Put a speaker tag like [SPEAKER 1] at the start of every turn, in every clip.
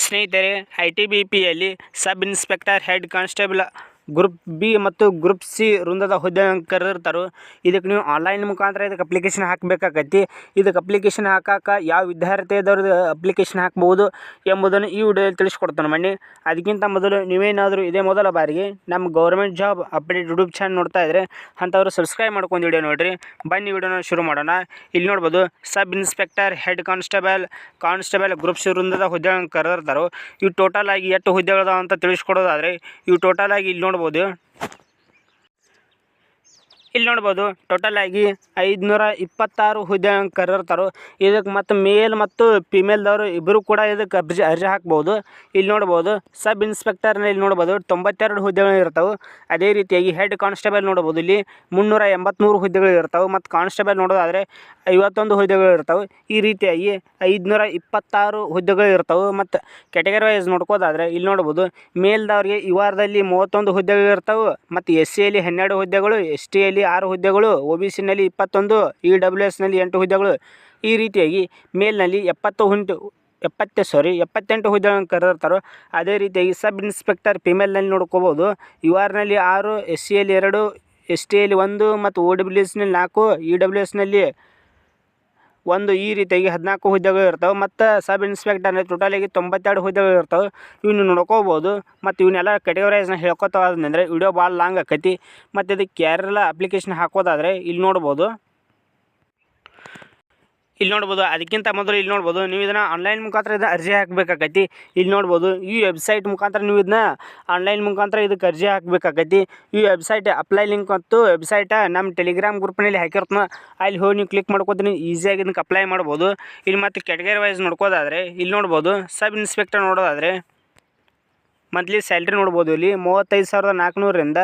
[SPEAKER 1] ಸ್ನೇಹಿತರೆ, ITBPಯಲ್ಲಿ sub inspector head constable group B ಮತ್ತು ಗ್ರೂಪ್ ಸಿ ವೃಂದದ ಹುದ್ದೆಗಳನ್ನು ಕರೆದಿರ್ತಾರೆ. ಇದಕ್ಕೆ ನೀವು ಆನ್ಲೈನ್ ಮುಖಾಂತರ ಇದಕ್ಕೆ ಅಪ್ಲಿಕೇಶನ್ ಹಾಕಬೇಕಾಗೈತಿ. ಇದಕ್ಕೆ ಅಪ್ಲಿಕೇಶನ್ ಹಾಕಕ್ಕೆ ಯಾವ ವಿದ್ಯಾರ್ಥಿಯದವ್ರದ್ದು ಅಪ್ಲಿಕೇಶನ್ ಹಾಕ್ಬೋದು ಎಂಬುದನ್ನು ಈ ವಿಡಿಯೋದಲ್ಲಿ ತಿಳಿಸ್ಕೊಡ್ತಾನೆ ಬನ್ನಿ. ಅದಕ್ಕಿಂತ ಮೊದಲು ನೀವೇನಾದರೂ ಇದೇ ಮೊದಲ ಬಾರಿಗೆ ನಮ್ಮ government job update YouTube channel ನೋಡ್ತಾ ಇದ್ದರೆ ಅಂಥವ್ರು ಸಬ್ಸ್ಕ್ರೈಬ್ ಮಾಡ್ಕೊಂಡು ವಿಡಿಯೋ ನೋಡಿರಿ. ಬನ್ನಿ ವಿಡಿಯೋನ ಶುರು ಮಾಡೋಣ. ಇಲ್ಲಿ ನೋಡ್ಬೋದು sub inspector head constable group C ವೃಂದದ ಹುದ್ದೆಗಳನ್ನು ಕರೆದಿರ್ತಾರೆ. ಇವು ಟೋಟಲ್ ಆಗಿ ಎಷ್ಟು ಹುದ್ದೆಗಳದಾವ ಅಂತ ತಿಳಿಸ್ಕೊಡೋದಾದರೆ ಇವು ಟೋಟಲ್ ಆಗಿ ಇಲ್ಲಿ ನೋಡ್ಬೋದು ಟೋಟಲ್ ಆಗಿ 526 ಹುದ್ದೆಗಳನ್ನು ಕರೆದಿರ್ತಾರೆ. ಇದಕ್ಕೆ ಮತ್ತು ಮೇಲ್ ಮತ್ತು ಫಿಮೇಲ್ದವರು ಇಬ್ಬರು ಕೂಡ ಇದಕ್ಕೆ ಅರ್ಜಿ ಹಾಕ್ಬೋದು. ಇಲ್ಲಿ ನೋಡ್ಬೋದು ಸಬ್ ಇನ್ಸ್ಪೆಕ್ಟರ್ನಲ್ಲಿ ಇಲ್ಲಿ ನೋಡ್ಬೋದು 92 ಹುದ್ದೆಗಳು ಇರ್ತವೆ. ಅದೇ ರೀತಿಯಾಗಿ ಹೆಡ್ ಕಾನ್ಸ್ಟೇಬಲ್ ನೋಡ್ಬೋದು ಇಲ್ಲಿ 383 ಹುದ್ದೆಗಳು ಇರ್ತವೆ. ಮತ್ತು ಕಾನ್ಸ್ಟೇಬಲ್ ನೋಡೋದಾದರೆ 51 ಹುದ್ದೆಗಳು ಇರ್ತವೆ. ಈ ರೀತಿಯಾಗಿ 526 ಹುದ್ದೆಗಳು ಇರ್ತವೆ. ಮತ್ತು ಕ್ಯಾಟಗರಿ ವೈಸ್ ನೋಡ್ಕೋದಾದರೆ ಇಲ್ಲಿ ನೋಡ್ಬೋದು ಮೇಲ್ದವ್ರಿಗೆ ಈ ವಾರದಲ್ಲಿ 31 ಹುದ್ದೆಗಳು ಇರ್ತವೆ. ಮತ್ತು SCಯಲ್ಲಿ 12 ಹುದ್ದೆಗಳು, STಯಲ್ಲಿ 6 ಹುದ್ದೆಗಳು, OBCನಲ್ಲಿ 21, EWSನಲ್ಲಿ 8 ಹುದ್ದೆಗಳು. ಈ ರೀತಿಯಾಗಿ ಮೇಲ್ನಲ್ಲಿ 78 ಹುದ್ದೆಗಳನ್ನು ಕರೆದಿರ್ತಾರೆ. ಅದೇ ರೀತಿಯಾಗಿ ಸಬ್ ಇನ್ಸ್ಪೆಕ್ಟರ್ ಫಿಮೇಲ್ನಲ್ಲಿ ನೋಡ್ಕೋಬೋದು ಈ ವಾರದಲ್ಲಿ 6, SCಯಲ್ಲಿ 2, STಯಲ್ಲಿ 1 ಮತ್ತು OWSನಲ್ಲಿ 4, EWSನಲ್ಲಿ 1. ಈ ರೀತಿಯಾಗಿ 14 ಹುದ್ದೆಗಳು ಇರ್ತವೆ. ಮತ್ತು ಸಬ್ ಇನ್ಸ್ಪೆಕ್ಟರ್ನಲ್ಲಿ ಟೋಟಲಾಗಿ 92 ಹುದ್ದೆಗಳು ಇರ್ತವೆ. ಇವನ್ನ ನೋಡ್ಕೋಬೋದು. ಮತ್ತು ಇವನ್ನೆಲ್ಲ ಕ್ಯಾಟಗರೈಸ್ನ ಹೇಳ್ಕೊತಾ ಹೋದಂದ್ರೆ ವಿಡಿಯೋ ಭಾಳ ಲಾಂಗ್ ಆಕೈತಿ. ಮತ್ತು ಇದಕ್ಕೆ ಯಾರೆಲ್ಲ ಅಪ್ಲಿಕೇಶನ್ ಹಾಕೋದಾದರೆ ಇಲ್ಲಿ ನೋಡ್ಬೋದು. ಅದಕ್ಕಿಂತ ಮೊದಲು ಇಲ್ಲಿ ನೋಡ್ಬೋದು ನೀವು ಇದನ್ನು ಆನ್ಲೈನ್ ಮುಖಾಂತರ ಇದನ್ನು ಅರ್ಜಿ ಹಾಕಬೇಕಾಗೈತಿ. ಇಲ್ಲಿ ನೋಡ್ಬೋದು ಈ ವೆಬ್ಸೈಟ್ ಮುಖಾಂತರ ನೀವು ಇದನ್ನ ಆನ್ಲೈನ್ ಮುಖಾಂತರ ಇದಕ್ಕೆ ಅರ್ಜಿ ಹಾಕಬೇಕಾಗೈತಿ. ಈ ವೆಬ್ಸೈಟ್ ಅಪ್ಲೈ ಲಿಂಕ್ ಮತ್ತು ವೆಬ್ಸೈಟ ನಮ್ಮ ಟೆಲಿಗ್ರಾಮ್ ಗ್ರೂಪ್ನಲ್ಲಿ ಹಾಕಿರ್ತಾನೆ. ಅಲ್ಲಿ ಹೋಗಿ ನೀವು ಕ್ಲಿಕ್ ಮಾಡ್ಕೋತೀನಿ ಈಸಿಯಾಗಿ ಇದಕ್ಕೆ ಅಪ್ಲೈ ಮಾಡ್ಬೋದು. ಇಲ್ಲಿ ಮತ್ತು ಕ್ಯಾಟಗರಿ ವೈಸ್ ನೋಡ್ಕೋದಾದರೆ ಇಲ್ಲಿ ನೋಡ್ಬೋದು ಸಬ್ ಇನ್ಸ್ಪೆಕ್ಟರ್ ನೋಡೋದಾದರೆ ಮಂತ್ಲಿ ಸ್ಯಾಲ್ರಿ ನೋಡ್ಬೋದು. ಇಲ್ಲಿ 35,400ರಿಂದ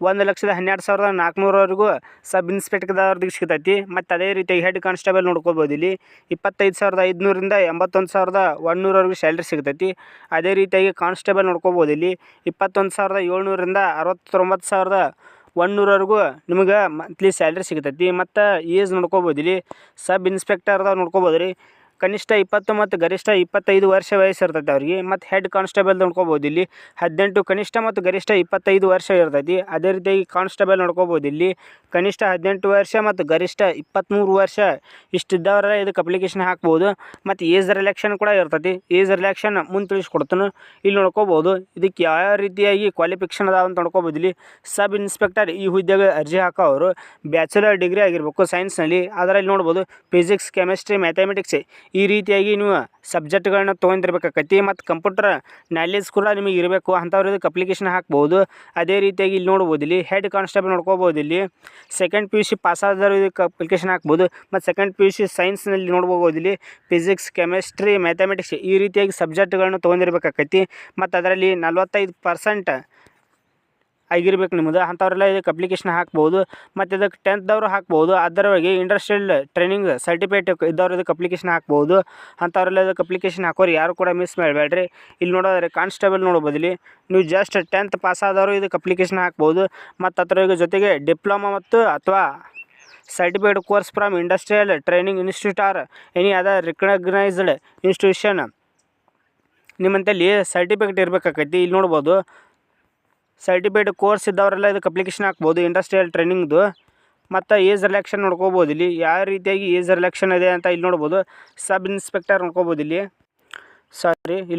[SPEAKER 1] 1,12,400ವರೆಗೂ ಸಬ್ ಇನ್ಸ್ಪೆಕ್ಟರ್ದವ್ರಿಗೆ ಸಿಗ್ತೈತಿ. ಮತ್ತು ಅದೇ ರೀತಿಯಾಗಿ ಹೆಡ್ ಕಾನ್ಸ್ಟೇಬಲ್ ನೋಡ್ಕೋಬೋದು. ಇಲ್ಲಿ 25,500ರಿಂದ 81,100ವರೆಗೂ ಸ್ಯಾಲ್ರಿ ಸಿಗ್ತೈತಿ. ಅದೇ ರೀತಿಯಾಗಿ ಕಾನ್ಸ್ಟೇಬಲ್ ನೋಡ್ಕೋಬೋದು. ಇಲ್ಲಿ 21,700ರಿಂದ 69,100ವರೆಗೂ ನಿಮಗೆ ಮಂತ್ಲಿ ಸ್ಯಾಲ್ರಿ ಸಿಗ್ತೈತಿ. ಮತ್ತು ಏಜ್ ನೋಡ್ಕೋಬೋದು. ಇಲ್ಲಿ ಸಬ್ ಇನ್ಸ್ಪೆಕ್ಟರ್ದವ್ರು ನೋಡ್ಕೋಬೋದು ರೀ ಕನಿಷ್ಠ 20 ಮತ್ತು ಗರಿಷ್ಠ 25 ವರ್ಷ ವಯಸ್ಸು ಇರ್ತೈತೆ ಅವ್ರಿಗೆ. ಮತ್ತು ಹೆಡ್ ಕಾನ್ಸ್ಟೇಬಲ್ ನೋಡ್ಕೋಬೋದು. ಇಲ್ಲಿ 18 ಕನಿಷ್ಠ ಮತ್ತು ಗರಿಷ್ಠ 25 ವರ್ಷ ಇರ್ತೈತಿ. ಅದೇ ರೀತಿಯಾಗಿ ಕಾನ್ಸ್ಟೇಬಲ್ ನೋಡ್ಕೋಬೋದು. ಇಲ್ಲಿ ಕನಿಷ್ಠ 18 ವರ್ಷ ಮತ್ತು ಗರಿಷ್ಠ 23 ವರ್ಷ ಇಷ್ಟಿದ್ದವರೆಲ್ಲ ಇದಕ್ಕೆ ಅಪ್ಲಿಕೇಶನ್ ಹಾಕ್ಬೋದು. ಮತ್ತು ಏಜ್ ರಿಲ್ಯಾಕ್ಷನ್ ಕೂಡ ಇರ್ತೈತಿ. ಏಜ್ ರಿಲ್ಯಾಕ್ಷನ್ ಮುಂದೆ ತಿಳಿಸ್ಕೊಡ್ತಾನೆ. ಇಲ್ಲಿ ನೋಡ್ಕೋಬೋದು ಇದಕ್ಕೆ ಯಾವ ರೀತಿಯಾಗಿ ಕ್ವಾಲಿಫಿಕೇಷನ್ ಅದಾವ ಅಂತ ನೋಡ್ಕೋಬೋದು. ಇಲ್ಲಿ ಸಬ್ ಇನ್ಸ್ಪೆಕ್ಟರ್ ಈ ಹುದ್ದೆಗೆ ಅರ್ಜಿ ಹಾಕೋರು ಬ್ಯಾಚುಲರ್ ಡಿಗ್ರಿ ಆಗಿರಬೇಕು ಸೈನ್ಸ್ನಲ್ಲಿ. ಅದರಲ್ಲಿ ನೋಡ್ಬೋದು ಫಿಸಿಕ್ಸ್, ಕೆಮಿಸ್ಟ್ರಿ, ಮ್ಯಾಥಮೆಟಿಕ್ಸ್ ಈ ರೀತಿಯಾಗಿ ನೀವು ಸಬ್ಜೆಕ್ಟ್ಗಳನ್ನ ತೊಗೊಂಡಿರ್ಬೇಕಾಗೈತಿ. ಮತ್ತು ಕಂಪ್ಯೂಟರ್ ನಾಲೆಜ್ ಕೂಡ ನಿಮಗೆ ಇರಬೇಕು. ಅಂಥವ್ರು ಇದಕ್ಕೆ ಅಪ್ಲಿಕೇಶನ್ ಹಾಕ್ಬೋದು. ಅದೇ ರೀತಿಯಾಗಿ ಇಲ್ಲಿ ನೋಡ್ಬೋದು ಇಲ್ಲಿ ಹೆಡ್ ಕಾನ್ಸ್ಟೇಬಲ್ ನೋಡ್ಕೋಬೋದು. ಇಲ್ಲಿ ಸೆಕೆಂಡ್ PUC ಪಾಸ್ ಆದವರು ಇದಕ್ಕೆ ಅಪ್ಲಿಕೇಶನ್ ಹಾಕ್ಬೋದು. ಮತ್ತು ಸೆಕೆಂಡ್ PUC ಸೈನ್ಸ್ನಲ್ಲಿ ನೋಡ್ಬೋದು. ಇಲ್ಲಿ ಫಿಸಿಕ್ಸ್, ಕೆಮಿಸ್ಟ್ರಿ, ಮ್ಯಾಥಮೆಟಿಕ್ಸ್ ಈ ರೀತಿಯಾಗಿ ಸಬ್ಜೆಕ್ಟ್ಗಳನ್ನ ತೊಗೊಂಡಿರ್ಬೇಕಾಗೈತಿ. ಮತ್ತು ಅದರಲ್ಲಿ 45% ಆಗಿರ್ಬೇಕು ನಿಮ್ಮದು. ಅಂಥವ್ರೆಲ್ಲ ಇದಕ್ಕೆ ಅಪ್ಲಿಕೇಶನ್ ಹಾಕ್ಬೋದು. ಮತ್ತು ಇದಕ್ಕೆ 10th ಹಾಕ್ಬೋದು. ಅದರೊಳಗೆ ಇಂಡಸ್ಟ್ರಿಯಲ್ ಟ್ರೈನಿಂಗ್ ಸರ್ಟಿಫಿಕೇಟ್ ಇದ್ದವ್ರು ಇದಕ್ಕೆ ಅಪ್ಲಿಕೇಶನ್ ಹಾಕ್ಬೋದು. ಅಂಥವ್ರೆಲ್ಲ ಇದಕ್ಕೆ ಅಪ್ಲಿಕೇಶನ್ ಹಾಕೋರು ಯಾರು ಕೂಡ ಮಿಸ್ ಮಾಡಬೇಡ್ರಿ. ಇಲ್ಲಿ ನೋಡೋದ್ರೆ ಕಾನ್ಸ್ಟೇಬಲ್ ನೋಡ್ಬೋದು. ಇಲ್ಲಿ ನೀವು ಜಸ್ಟ್ 10th ಪಾಸ್ ಆದವರು ಇದಕ್ಕೆ ಅಪ್ಲಿಕೇಶನ್ ಹಾಕ್ಬೋದು. ಮತ್ತು ಅದರ ಜೊತೆಗೆ ಡಿಪ್ಲೊಮಾ ಮತ್ತು ಅಥವಾ certificate course from industrial training institute or any other recognised institution ನಿಮ್ಮಂತಲ್ಲಿ ಸರ್ಟಿಫಿಕೇಟ್ ಇರಬೇಕಾಗೈತಿ. ಇಲ್ಲಿ ನೋಡ್ಬೋದು ಸರ್ಟಿಫಿಕೇಟ್ ಕೋರ್ಸ್ ಇದ್ದವರೆಲ್ಲ ಇದಕ್ಕೆ ಅಪ್ಲಿಕೇಶನ್ ಹಾಕ್ಬೋದು ಇಂಡಸ್ಟ್ರಿಯಲ್ ಟ್ರೈನಿಂಗ್ದು. ಮತ್ತು ಏಜ್ ರಿಲ್ಯಾಕ್ಷನ್ ನೋಡ್ಕೋಬೋದು. ಇಲ್ಲಿ ಯಾವ ರೀತಿಯಾಗಿ ಏಜ್ ರಿಲ್ಯಾಕ್ಷನ್ ಇದೆ ಅಂತ ಇಲ್ಲಿ ನೋಡ್ಬೋದು. ಸಬ್ ಇನ್ಸ್ಪೆಕ್ಟರ್ ನೋಡ್ಕೋಬೋದು. ಇಲ್ಲಿ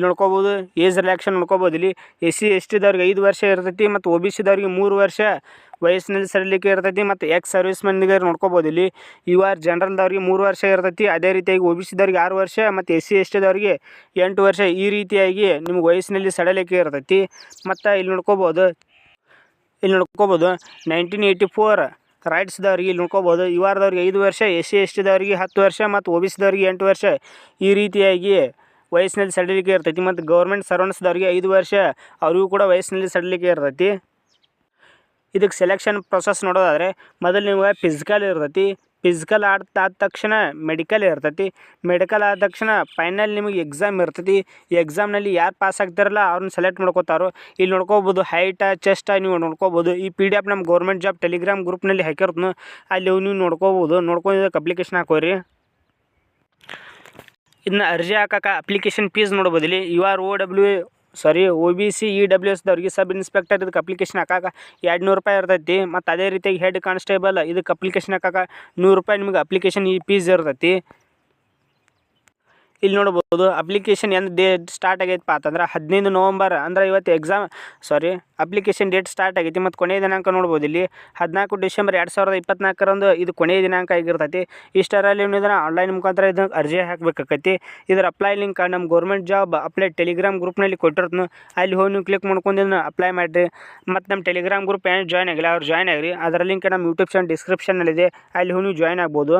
[SPEAKER 1] ನೋಡ್ಕೋಬೋದು ಏಜ್ ರಿಲ್ಯಾಕ್ಷನ್ ನೋಡ್ಕೋಬೋದು. ಇಲ್ಲಿ SC STದವ್ರಿಗೆ 5 ವರ್ಷ ಇರ್ತೈತಿ. ಮತ್ತು OBCದವ್ರಿಗೆ 3 ವರ್ಷ ವಯಸ್ಸಿನಲ್ಲಿ ಸಡಿಲಿಕೆ ಇರ್ತೈತಿ. ಮತ್ತು ಎಕ್ಸ್ ಸರ್ವಿಸ್ ಮೆನ್ಗೆ ನೋಡ್ಕೋಬೋದು. ಇಲ್ಲಿ UR ಜನರಲ್ದವ್ರಿಗೆ 3 ವರ್ಷ ಇರ್ತೈತಿ. ಅದೇ ರೀತಿಯಾಗಿ OBCದವ್ರಿಗೆ 6 ವರ್ಷ ಮತ್ತು SC STದವ್ರಿಗೆ 8 ವರ್ಷ ಈ ರೀತಿಯಾಗಿ ನಿಮ್ಗೆ ವಯಸ್ಸಿನಲ್ಲಿ ಸಡಿಲಿಕೆ ಇರ್ತೈತಿ. ಮತ್ತು ಇಲ್ಲಿ ನೋಡ್ಕೋಬೋದು 1984 ರೈಟ್ಸ್ದವ್ರಿಗೆ ಇಲ್ಲಿ ನೋಡ್ಕೋಬೋದು. URದವ್ರಿಗೆ 5 ವರ್ಷ, SC STದವ್ರಿಗೆ 10 ವರ್ಷ ಮತ್ತು OBCದವ್ರಿಗೆ 8 ವರ್ಷ ಈ ರೀತಿಯಾಗಿ ವಯಸ್ಸಿನಲ್ಲಿ ಸಡಿಲಿಕೆ ಇರ್ತೈತಿ. ಮತ್ತು ಗೌರ್ಮೆಂಟ್ ಸರ್ವೆಂಟ್ಸ್ದವ್ರಿಗೆ 5 ವರ್ಷ ಅವ್ರಿಗೂ ಕೂಡ ವಯಸ್ಸಿನಲ್ಲಿ ಸಡಿಲಿಕೆ ಇರ್ತೈತಿ. ಇದಕ್ಕೆ ಸೆಲೆಕ್ಷನ್ ಪ್ರೊಸೆಸ್ ನೋಡೋದಾದರೆ ಮೊದಲು ನಿಮ್ಗೆ ಫಿಸಿಕಲ್ ಇರ್ತೈತಿ. ಫಿಸಿಕಲ್ ಆದ ತಕ್ಷಣ ಮೆಡಿಕಲ್ ಇರ್ತೈತಿ. ಮೆಡಿಕಲ್ ಆದ ತಕ್ಷಣ ಫೈನಲ್ ನಿಮಗೆ ಎಕ್ಸಾಮ್ ಇರ್ತೈತಿ. ಈ ಎಕ್ಸಾಮ್ನಲ್ಲಿ ಯಾರು ಪಾಸ್ ಆಗ್ತಾರಲ್ಲ ಅವ್ರನ್ನ ಸೆಲೆಕ್ಟ್ ಮಾಡ್ಕೋತಾರೋ. ಇಲ್ಲಿ ನೋಡ್ಕೋಬೋದು ಹೈಟ, ಚೆಸ್ಟ ನೀವು ನೋಡ್ಕೋಬೋದು. ಈ PDF ನಮ್ಮ ಗೌರ್ಮೆಂಟ್ ಜಾಬ್ ಟೆಲಿಗ್ರಾಮ್ ಗ್ರೂಪ್ನಲ್ಲಿ ಹಾಕಿರ್ತೀನಿ. ಅಲ್ಲಿ ನೀವು ನೋಡ್ಕೋಬೋದು. ನೋಡ್ಕೊಂಡು ಇದಕ್ಕೆ ಅಪ್ಲಿಕೇಶನ್ ಹಾಕೋರಿ. ಇದನ್ನ ಅರ್ಜಿ ಹಾಕಕ್ಕೆ ಅಪ್ಲಿಕೇಶನ್ ಫೀಸ್ ನೋಡ್ಬೋದು ಇಲ್ಲಿ OBC EWS ದವ್ರಿಗೆ ಸಬ್ ಇನ್ಸ್ಪೆಕ್ಟರ್ ಇದಕ್ಕೆ ಅಪ್ಲಿಕೇಶನ್ ಹಾಕಕ್ಕೆ 200 ರೂಪಾಯಿ ಇರ್ತೈತಿ. ಮತ್ತು ಅದೇ ರೀತಿಯಾಗಿ ಹೆಡ್ ಕಾನ್ಸ್ಟೇಬಲ್ ಇದಕ್ಕೆ ಅಪ್ಲಿಕೇಶನ್ ಹಾಕಕ್ಕೆ 100 ರೂಪಾಯಿ ನಿಮಗೆ ಅಪ್ಲಿಕೇಶನ್ ಫೀಸ್ ಇರ್ತೈತಿ. ಇಲ್ಲಿ ನೋಡ್ಬೋದು ಅಪ್ಲಿಕೇಶನ್ ಎಂದು ಡೇಟ್ ಸ್ಟಾರ್ಟ್ ಆಗೈತಪ್ಪ ಅಂತಂದ್ರೆ 15 ನವಂಬರ್ ಅಂದ್ರೆ ಇವತ್ತು ಅಪ್ಲಿಕೇಶನ್ ಡೇಟ್ ಸ್ಟಾರ್ಟ್ ಆಗೈತಿ. ಮತ್ತು ಕೊನೆಯ ದಿನಾಂಕ ನೋಡ್ಬೋದು ಇಲ್ಲಿ 14 ಡಿಸೆಂಬರ್ 2024 ಇದು ಕೊನೆಯ ದಿನಾಂಕ ಆಗಿರ್ತೈತಿ. ಇಷ್ಟರಲ್ಲಿ ನೀವು ಆನ್ಲೈನ್ ಮುಖಾಂತರ ಇದನ್ನು ಅರ್ಜಿ ಹಾಕಬೇಕಾಕೈತಿ. ಇದರ ಅಪ್ಲೈ ಲಿಂಕ್ ನಮ್ಮ ಗೌರ್ಮೆಂಟ್ ಜಾಬ್ ಅಪ್ಲೈ ಟೆಲಿಗ್ರಾಮ್ ಗ್ರೂಪ್ನಲ್ಲಿ ಕೊಟ್ಟಿರ್ತೀನಿ. ಅಲ್ಲಿ ಹೋಗಿ ನೀವು ಕ್ಲಿಕ್ ಮಾಡ್ಕೊಂಡು ಇದನ್ನು ಅಪ್ಲೈ ಮಾಡಿರಿ. ಮತ್ತು ನಮ್ಮ ಟೆಲಿಗ್ರಾಮ್ ಗ್ರೂಪ್ ಏನು ಜಾಯ್ನ್ ಆಗಿಲ್ಲ ಅವ್ರು ಜಾಯ್ನ್ ಆಗಿರಿ. ಅದರ ಲಿಂಕ್ ನಮ್ಮ ಯೂಟ್ಯೂಬ್ ಚಾನಲ್ ಡಿಸ್ಕ್ರಿಪ್ಷನ್ನಲ್ಲಿದೆ, ಅಲ್ಲಿ ಹೋಗಿ ನೀವು ಜಾಯ್ನ್ ಆಗ್ಬೋದು.